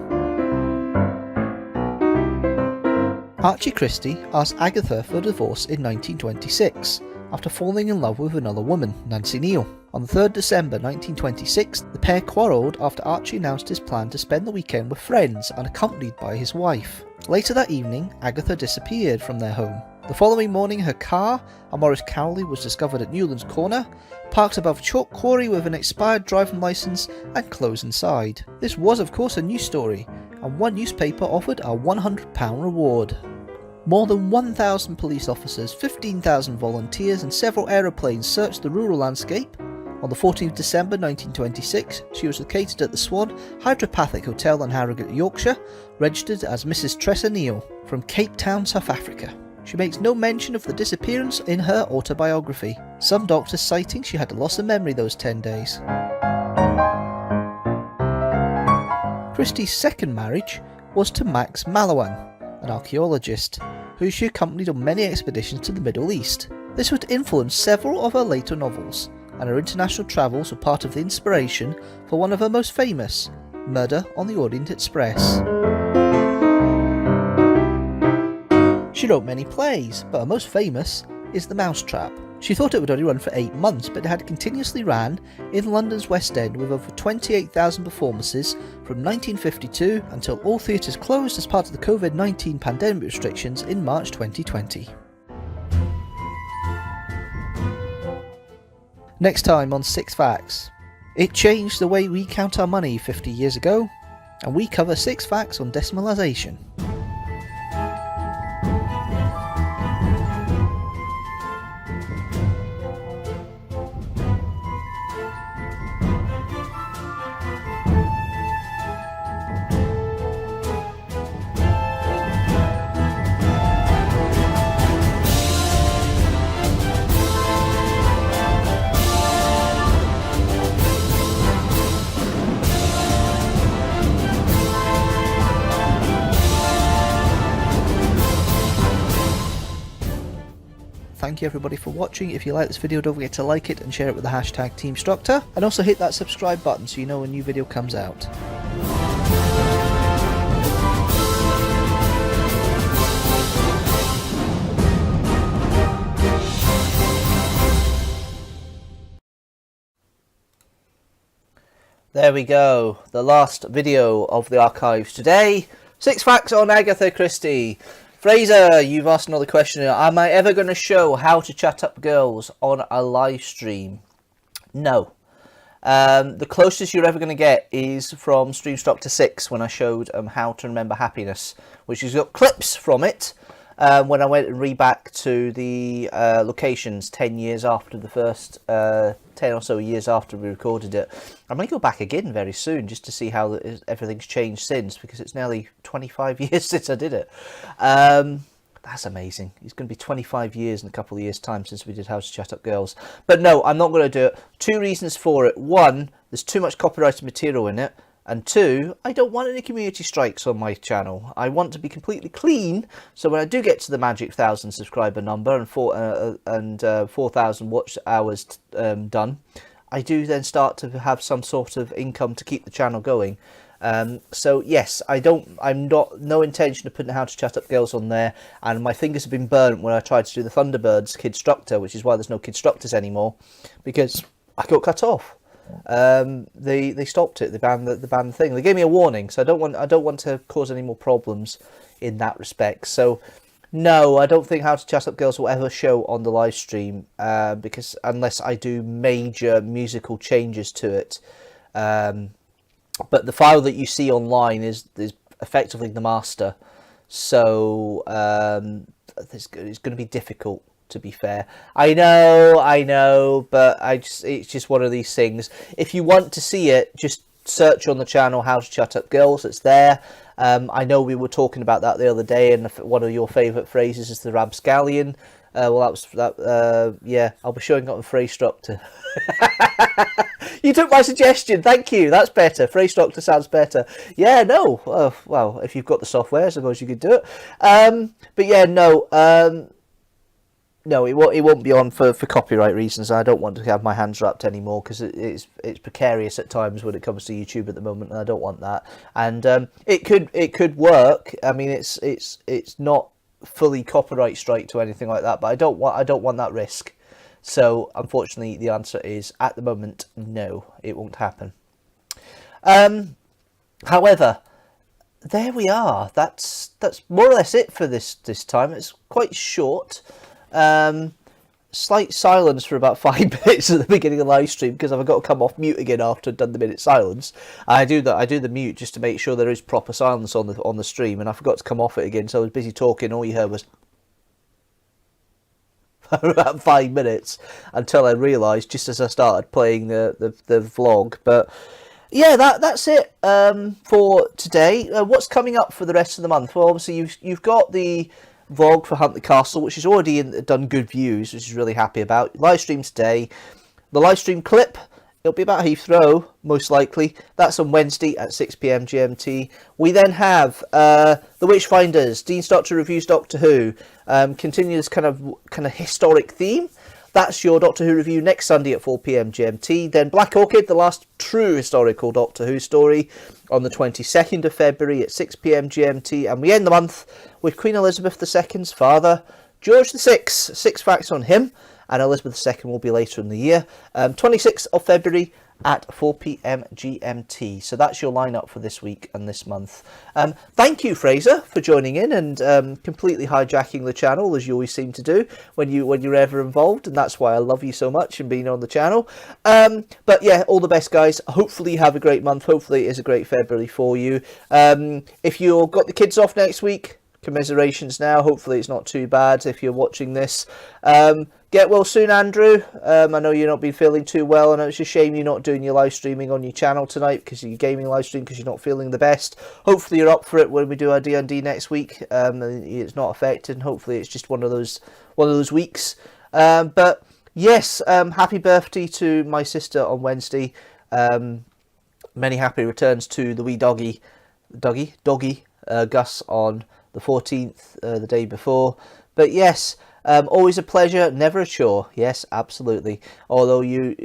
Archie Christie asked Agatha for a divorce in 1926. After falling in love with another woman, Nancy Neal. On the 3rd December 1926, the pair quarrelled after Archie announced his plan to spend the weekend with friends, unaccompanied by his wife. Later that evening, Agatha disappeared from their home. The following morning, her car, a Morris Cowley, was discovered at Newlands Corner, parked above a chalk quarry with an expired driving licence and clothes inside. This was of course a news story, and one newspaper offered a £100 reward. More than 1,000 police officers, 15,000 volunteers and several aeroplanes searched the rural landscape. On the 14th December 1926, she was located at the Swan Hydropathic Hotel in Harrogate, Yorkshire, registered as Mrs. Tressa Neal, from Cape Town, South Africa. She makes no mention of the disappearance in her autobiography, some doctors citing she had a loss of memory those 10 days. Christie's second marriage was to Max Mallowan, an archaeologist, who she accompanied on many expeditions to the Middle East. This would influence several of her later novels, and her international travels were part of the inspiration for one of her most famous, Murder on the Orient Express. She wrote many plays, but her most famous is The Mousetrap. She thought it would only run for 8 months, but it had continuously ran in London's West End with over 28,000 performances from 1952 until all theatres closed as part of the COVID-19 pandemic restrictions in March 2020. Next time on 6 Facts. It changed the way we count our money 50 years ago, and we cover 6 facts on decimalisation. Thank you everybody for watching. If you like this video, don't forget to like it and share it with the hashtag teamstructor, and also hit that subscribe button so you know when a new video comes out. There we go, the last video of the archives today. 6 facts on Agatha Christie. Fraser, you've asked another question. Am I ever going to show how to chat up girls on a live stream? No. The closest you're ever going to get is from Streamstructor 6 when I showed how to remember happiness, which has got clips from it when I went and re-back to the locations 10 years after the first 10 or so years after we recorded it. I'm going to go back again very soon just to see how everything's changed since, because it's nearly 25 years since I did it. That's amazing. It's going to be 25 years in a couple of years' time since we did How to Chat Up Girls. But no, I'm not going to do it. 2 reasons for it. 1, there's too much copyrighted material in it. And 2, I don't want any community strikes on my channel. I want to be completely clean, so when I do get to the magic 1,000 subscriber number and 4,000 watch hours done, I do then start to have some sort of income to keep the channel going. So yes, no intention of putting How to Chat Up Girls on there, and my fingers have been burnt when I tried to do the Thunderbirds Kidstructor, which is why there's no Kidstructors anymore, because I got cut off. They stopped it. They banned the thing. They gave me a warning, so I don't want to cause any more problems in that respect. So no, I don't think How to Chat Up Girls will ever show on the live stream, because unless I do major musical changes to it. But the file that you see online is effectively the master, so it's going to be difficult, to be fair. I know, but it's just one of these things. If you want to see it, just search on the channel How to Chat Up Girls. It's there. I know we were talking about that the other day, and one of your favourite phrases is the Rabscallion. Well, yeah, I'll be showing up on Streamstructor. You took my suggestion, thank you. That's better. Streamstructor sounds better. Yeah, no. Well, if you've got the software, I suppose you could do it. But yeah, no. No, it won't be on for copyright reasons. I don't want to have my hands wrapped anymore, because it's precarious at times when it comes to YouTube at the moment, and I don't want that. And it could work. I mean, it's not fully copyright strike to anything like that, but I don't want that risk. So unfortunately, the answer is at the moment no, it won't happen. However, there we are. That's more or less it for this time. It's quite short. Slight silence for about 5 minutes at the beginning of the live stream, because I've got to come off mute again after I've done the minute silence. I do the mute just to make sure there is proper silence on the stream, and I forgot to come off it again, so I was busy talking. All you heard was for about 5 minutes, until I realised just as I started playing the vlog. But yeah, that's it for today. What's coming up for the rest of the month? Well, obviously you've got the vlog for Hunt the Castle, which has already done good views, which is really happy about. Live stream today. The live stream clip, it'll be about Heathrow, most likely. That's on Wednesday at 6 PM GMT. We then have The Witchfinders, Deanstructor reviews Doctor Who. Continue this kind of historic theme. That's your Doctor Who review next Sunday at 4 PM GMT. Then Black Orchid, the last true historical Doctor Who story, on the 22nd of February at 6 PM GMT. And we end the month with Queen Elizabeth II's father, George VI. 6 facts on him, and Elizabeth II will be later in the year. 26th of February at 4 PM GMT. So that's your lineup for this week and this month. Thank you, Fraser, for joining in and completely hijacking the channel, as you always seem to do when you're ever involved, and that's why I love you so much and being on the channel. But yeah, all the best, guys. Hopefully you have a great month. Hopefully it is a great February for you. If you've got the kids off next week, commiserations now. Hopefully it's not too bad if you're watching this. Get well soon, Andrew. I know you've not been feeling too well, and it's a shame you're not doing your live streaming on your channel tonight, because your gaming live stream, because you're not feeling the best. Hopefully you're up for it when we do our D&D next week. It's not affected, and hopefully it's just one of those weeks. But yes, happy birthday to my sister on Wednesday. Many happy returns to the wee doggy Gus on the 14th, the day before. But yes, always a pleasure, never a chore. Yes, absolutely. Although you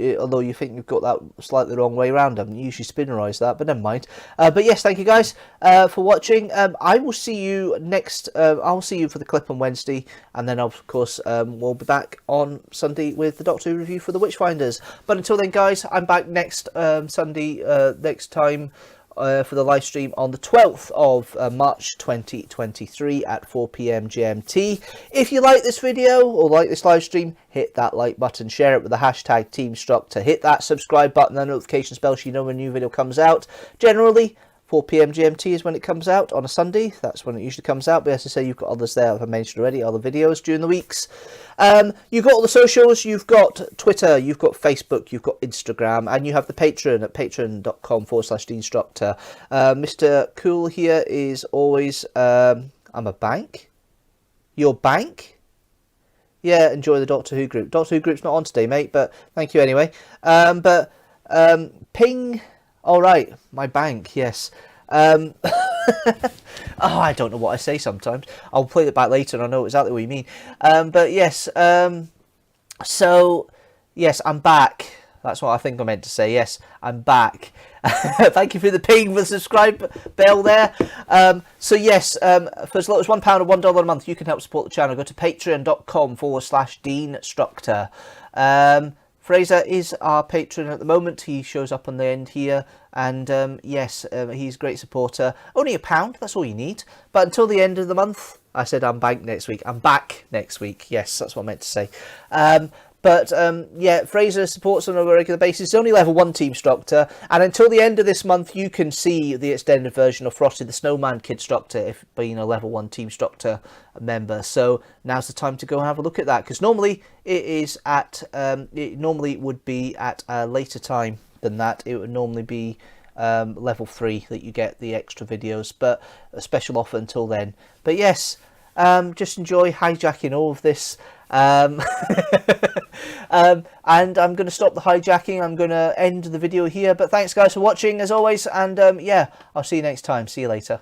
think you've got that slightly the wrong way around, I haven't usually spinnerised that, but never mind. But yes, thank you guys for watching. I will see you next. I'll see you for the clip on Wednesday, and then of course we'll be back on Sunday with the Doctor Who review for the Witchfinders. But until then, guys, I'm back next Sunday, next time. For the live stream on the 12th of March 2023 at 4 PM GMT. If you like this video or like this live stream, hit that like button, share it with the hashtag teamstructor, hit that subscribe button and notifications bell so you know when a new video comes out. Generally 4 PM GMT is when it comes out on a Sunday. That's when it usually comes out. But as I say, you've got others there, I've mentioned already, other videos during the weeks. You've got all the socials. You've got Twitter, you've got Facebook, you've got Instagram, and you have the Patreon at patreon.com/deanstructor. Mr. Cool here is always, I'm a bank. Your bank? Yeah, enjoy the Doctor Who group. Doctor Who group's not on today, mate, but thank you anyway. Ping... All right, my bank, yes. Oh, I don't know what I say sometimes. I'll play it back later and I know exactly what you mean. But yes, so, yes, I'm back. That's what I think I meant to say. Yes, I'm back. Thank you for the ping for the subscribe bell there. So yes, for as low as £1 or $1 a month, you can help support the channel. Go to patreon.com/deanstructor. Fraser is our patron at the moment. He shows up on the end here. And yes, he's a great supporter. Only £1, that's all you need. But until the end of the month, I said I'm back next week. I'm back next week. Yes, that's what I meant to say. Yeah, Fraser supports on a regular basis. It's only level 1 teamstructor, and until the end of this month, you can see the extended version of Frosty the Snowman Kidstructor if being a level 1 teamstructor member. So now's the time to go and have a look at that, because normally it is at it normally would be at a later time than that. It would normally be level 3 that you get the extra videos, but a special offer until then. But yes, just enjoy hijacking all of this. And I'm going to stop the hijacking. I'm going to end the video here, but thanks guys for watching as always, and yeah, I'll see you next time. See you later.